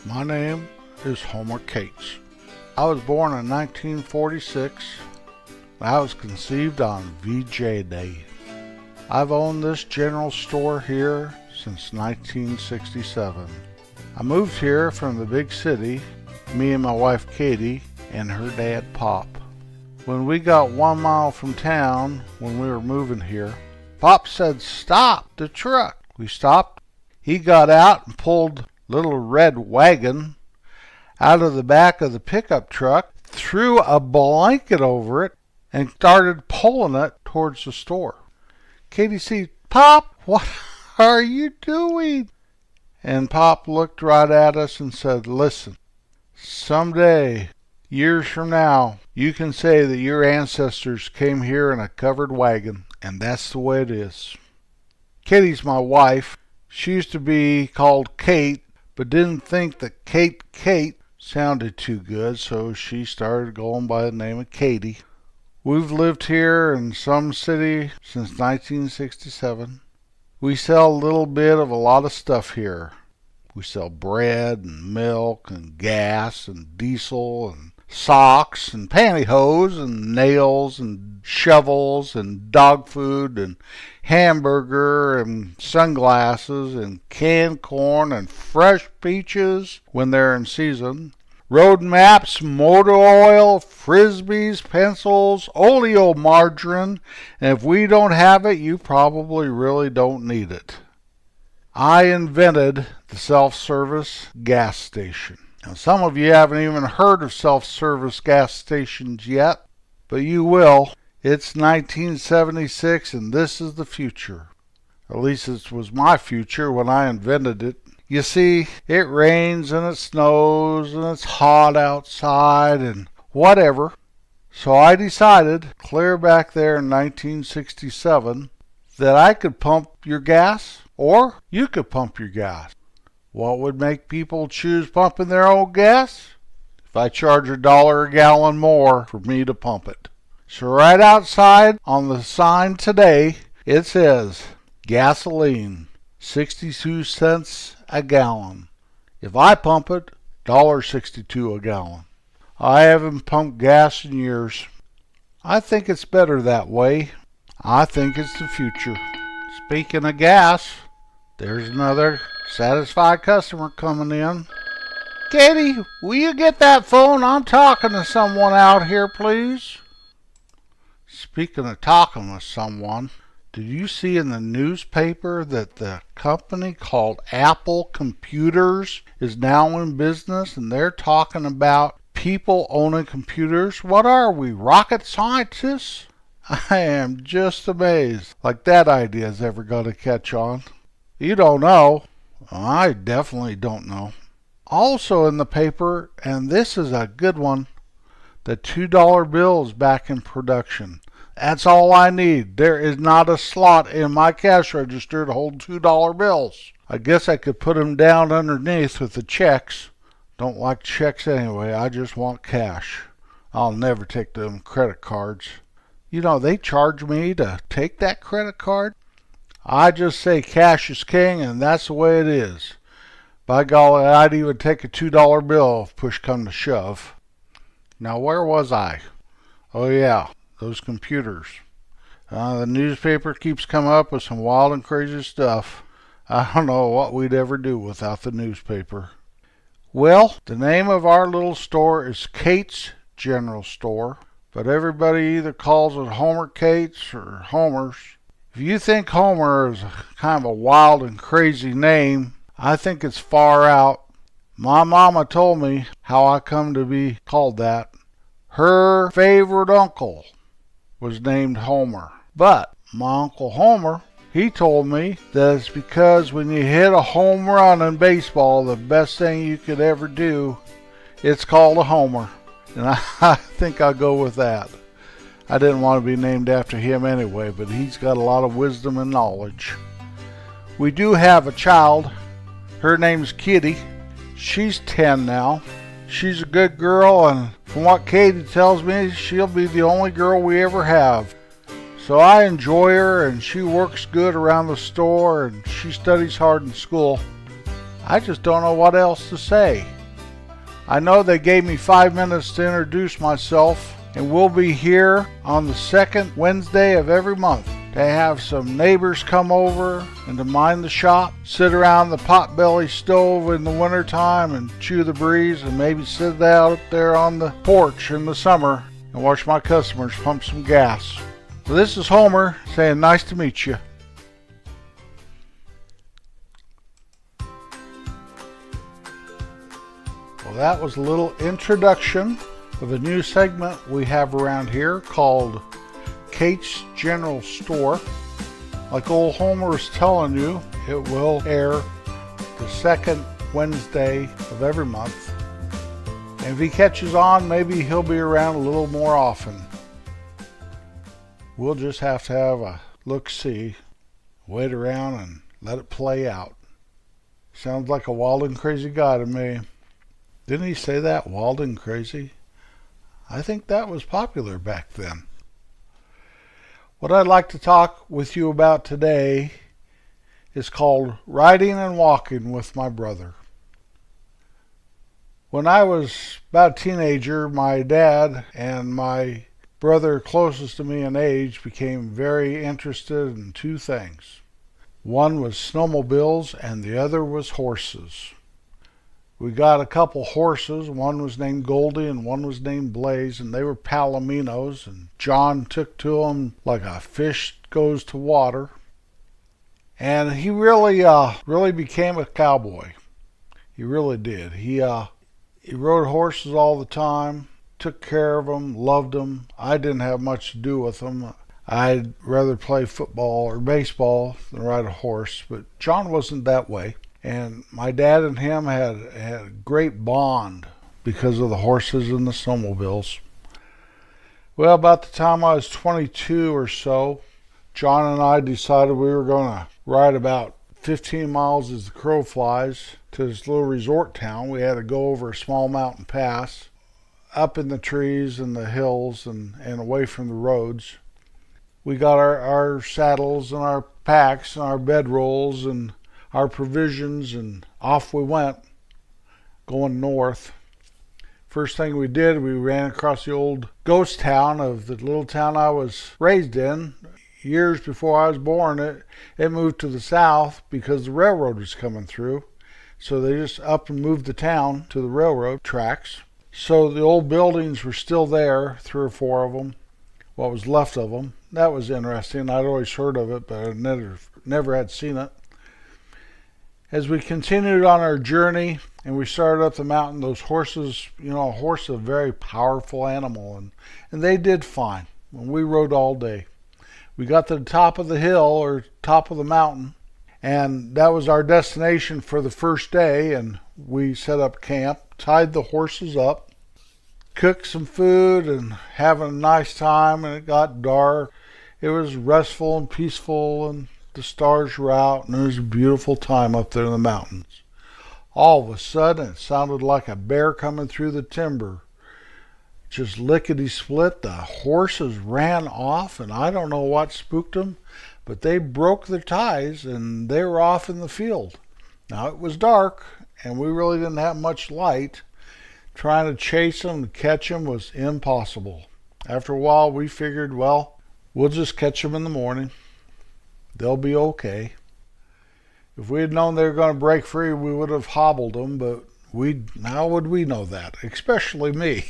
My name is Homer Cates. I was born in 1946. I was conceived on VJ Day. I've owned this general store here since 1967. I moved here from the big city, me and my wife Katie and her dad Pop. When we got 1 mile from town, when we were moving here, Pop said, "Stop the truck." We stopped. He got out and pulled little red wagon out of the back of the pickup truck, threw a blanket over it, and started pulling it towards the store. Katie said, "Pop, what are you doing?" And Pop looked right at us and said, "Listen, someday, years from now, you can say that your ancestors came here in a covered wagon, and that's the way it is." Katie's my wife. She used to be called Kate, but didn't think that Kate sounded too good, so she started going by the name of Katie. We've lived here in some city since 1967. We sell a little bit of a lot of stuff here. We sell bread and milk and gas and diesel and socks and pantyhose and nails and shovels and dog food and hamburger and sunglasses and canned corn and fresh peaches when they're in season, road maps, motor oil, frisbees, pencils, oleomargarine, and if we don't have it, you probably really don't need it. I invented the self-service gas station. Now, some of you haven't even heard of self-service gas stations yet, but you will. It's 1976 and this is the future. At least it was my future when I invented it. You see, it rains and it snows and it's hot outside and whatever. So I decided, clear back there in 1967, that I could pump your gas or you could pump your gas. What would make people choose pumping their own gas? If I charge $1 a gallon more for me to pump it. So right outside on the sign today, it says, gasoline, 62 cents a gallon. If I pump it, $1.62 a gallon. I haven't pumped gas in years. I think it's better that way. I think it's the future. Speaking of gas, there's another satisfied customer coming in. Katie, will you get that phone? I'm talking to someone out here, please. Speaking of talking with someone, did you see in the newspaper that the company called Apple Computers is now in business and they're talking about people owning computers? What are we, rocket scientists? I am just amazed. Like that idea is ever going to catch on. You don't know. I definitely don't know. Also in the paper, and this is a good one, the $2 bill is back in production. That's all I need. There is not a slot in my cash register to hold $2 bills. I guess I could put them down underneath with the checks. Don't like checks anyway. I just want cash. I'll never take them credit cards. You know, they charge me to take that credit card. I just say cash is king, and that's the way it is. By golly, I'd even take a $2 bill if push come to shove. Now, where was I? Oh, yeah, those computers. The newspaper keeps coming up with some wild and crazy stuff. I don't know what we'd ever do without the newspaper. Well, the name of our little store is Kate's General Store, but everybody either calls it Homer Cates or Homer's. If you think Homer is kind of a wild and crazy name, I think it's far out. My mama told me how I come to be called that. Her favorite uncle was named Homer. But my Uncle Homer, he told me that it's because when you hit a home run in baseball, the best thing you could ever do, it's called a homer. And I think I'll go with that. I didn't want to be named after him anyway, but he's got a lot of wisdom and knowledge. We do have a child. Her name's Kitty. She's 10 now. She's a good girl, and from what Katie tells me, she'll be the only girl we ever have. So I enjoy her, and she works good around the store, and she studies hard in school. I just don't know what else to say. I know they gave me 5 minutes to introduce myself, and we'll be here on the second Wednesday of every month to have some neighbors come over and to mind the shop, sit around the potbelly stove in the wintertime and chew the breeze, and maybe sit out there on the porch in the summer and watch my customers pump some gas. So this is Homer saying nice to meet you. Well, that was a little introduction of a new segment we have around here called Kate's General Store. Like old Homer was telling you, it will air the second Wednesday of every month. And if he catches on, maybe he'll be around a little more often. We'll just have to have a look-see, wait around and let it play out. Sounds like a wild and crazy guy to me. Didn't he say that, wild and crazy? I think that was popular back then. What I'd like to talk with you about today is called Riding and Walking with My Brother. When I was about a teenager, my dad and my brother closest to me in age became very interested in two things. One was snowmobiles and the other was horses. We got a couple horses. One was named Goldie and one was named Blaze, and they were Palominos, and John took to them like a fish goes to water. And he really became a cowboy. He really did. He rode horses all the time, took care of them, loved them. I didn't have much to do with them. I'd rather play football or baseball than ride a horse, but John wasn't that way. And my dad and him had a great bond because of the horses and the snowmobiles. Well, about the time I was 22 or so, John and I decided we were going to ride about 15 miles as the crow flies to this little resort town. We had to go over a small mountain pass, up in the trees and the hills and away from the roads. We got our saddles and our packs and our bedrolls and our provisions, and off we went, going north. First thing we did, we ran across the old ghost town of the little town I was raised in. Years before I was born, it moved to the south because the railroad was coming through. So they just up and moved the town to the railroad tracks. So the old buildings were still there, 3 or 4 of them, what was left of them. That was interesting. I'd always heard of it, but I never had seen it. As we continued on our journey and we started up the mountain, those horses, a horse is a very powerful animal, and they did fine when we rode all day. We got to the top of the hill or top of the mountain, and that was our destination for the first day, and we set up camp, tied the horses up, cooked some food and having a nice time, and it got dark. It was restful and peaceful, and the stars were out, and it was a beautiful time up there in the mountains. All of a sudden, it sounded like a bear coming through the timber. Just lickety-split, the horses ran off, and I don't know what spooked them, but they broke their ties, and they were off in the field. Now, it was dark, and we really didn't have much light. Trying to chase them and catch them was impossible. After a while, we figured, well, we'll just catch them in the morning. They'll be okay. If we had known they were going to break free, we would have hobbled them, but how would we know that? Especially me.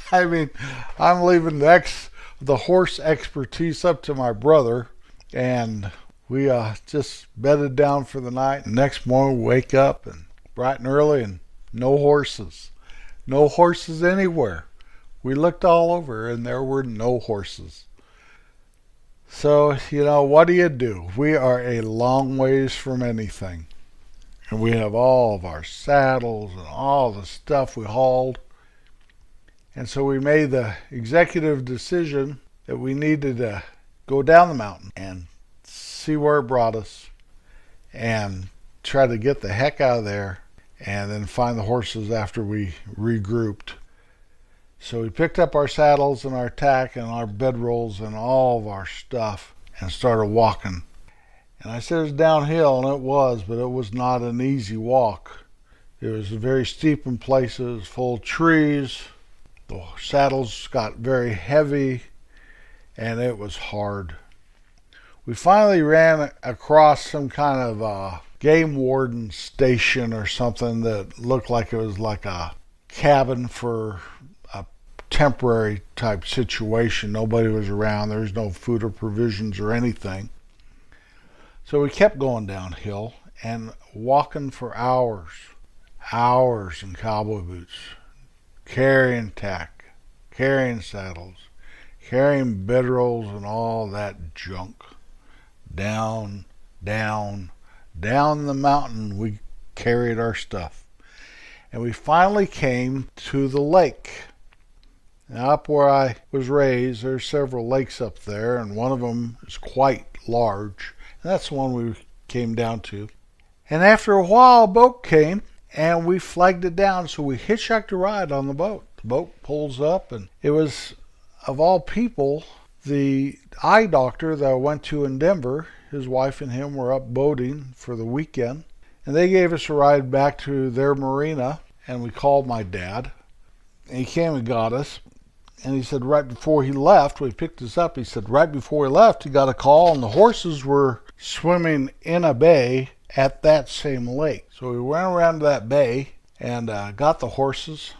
I mean, I'm leaving the horse expertise up to my brother, and we just bedded down for the night. And next morning, we wake up and bright and early, and no horses. No horses anywhere. We looked all over, and there were no horses. So, what do? We are a long ways from anything. And we have all of our saddles and all the stuff we hauled. And so we made the executive decision that we needed to go down the mountain and see where it brought us and try to get the heck out of there and then find the horses after we regrouped. So we picked up our saddles and our tack and our bedrolls and all of our stuff and started walking. And I said it was downhill, and it was, but it was not an easy walk. It was very steep in places, full of trees. The saddles got very heavy, and it was hard. We finally ran across some kind of game warden station or something that looked like it was like a cabin for a temporary type situation. Nobody was around. There was no food or provisions or anything. So we kept going downhill and walking for hours in cowboy boots, carrying tack, carrying saddles, carrying bedrolls and all that junk. Down the mountain we carried our stuff. And we finally came to the lake. Now, up where I was raised, there's several lakes up there, and one of them is quite large. And that's the one we came down to. And after a while, a boat came, and we flagged it down, so we hitchhiked a ride on the boat. The boat pulls up, and it was, of all people, the eye doctor that I went to in Denver. His wife and him were up boating for the weekend, and they gave us a ride back to their marina, and we called my dad, and he came and got us, and he said right before he left, we picked us up, he said right before he left, he got a call, and the horses were swimming in a bay at that same lake. So we went around to that bay and got the horses,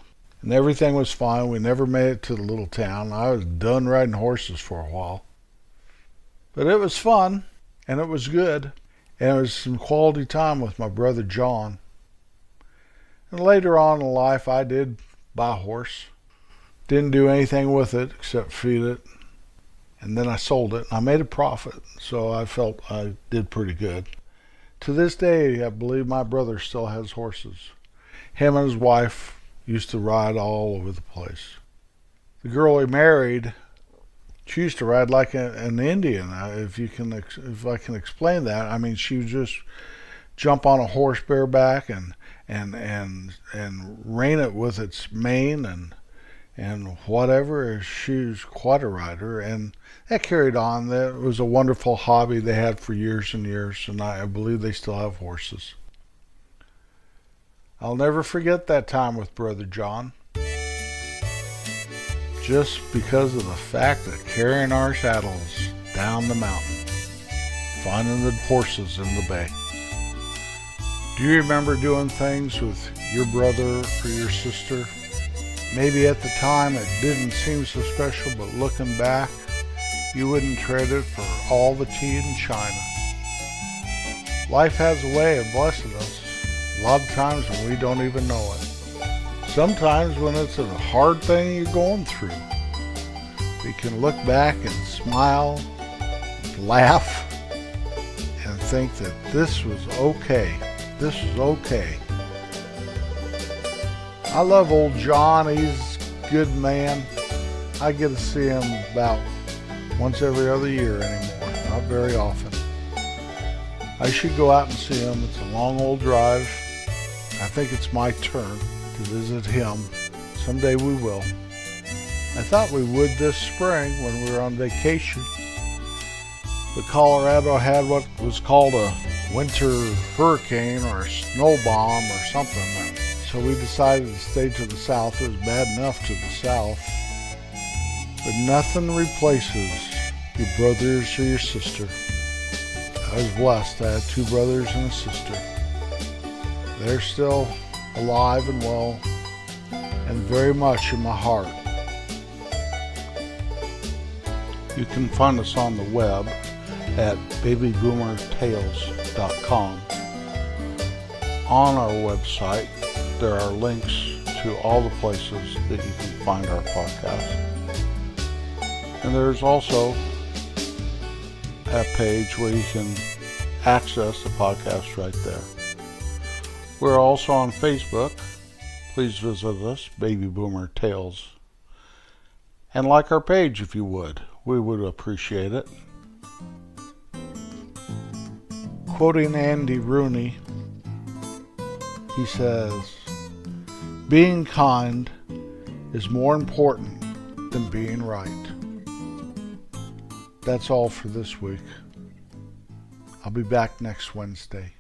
and everything was fine. We never made it to the little town. I was done riding horses for a while. But it was fun, and it was good, and it was some quality time with my brother John. And later on in life, I did buy a horse. Didn't do anything with it except feed it, and then I sold it, and I made a profit, so I felt I did pretty good. To this day, I believe my brother still has horses. Him and his wife used to ride all over the place. The girl he married, she used to ride like an Indian. If I can explain that, I mean, she would just jump on a horse bareback and rein it with its mane and whatever. She was quite a rider, and that carried on. That was a wonderful hobby they had for years and years, and I believe they still have horses. I'll never forget that time with Brother John, just because of the fact that carrying our saddles down the mountain, finding the horses in the bay. Do you remember doing things with your brother or your sister? Maybe at the time it didn't seem so special, but looking back, you wouldn't trade it for all the tea in China. Life has a way of blessing us, a lot of times when we don't even know it. Sometimes when it's a hard thing you're going through, we can look back and smile, laugh, and think that this was okay. This was okay. I love old John. He's a good man. I get to see him about once every other year anymore, not very often. I should go out and see him. It's a long old drive. I think it's my turn to visit him. Someday we will. I thought we would this spring when we were on vacation, but Colorado had what was called a winter hurricane or a snow bomb or something. So we decided to stay to the south. It was bad enough to the south. But nothing replaces your brothers or your sister. I was blessed. I had two brothers and a sister. They're still alive and well and very much in my heart. You can find us on the web at babyboomertales.com. On our website, there are links to all the places that you can find our podcast. And there's also a page where you can access the podcast right there. We're also on Facebook. Please visit us, Baby Boomer Tales. And like our page if you would. We would appreciate it. Quoting Andy Rooney, he says, "Being kind is more important than being right." That's all for this week. I'll be back next Wednesday.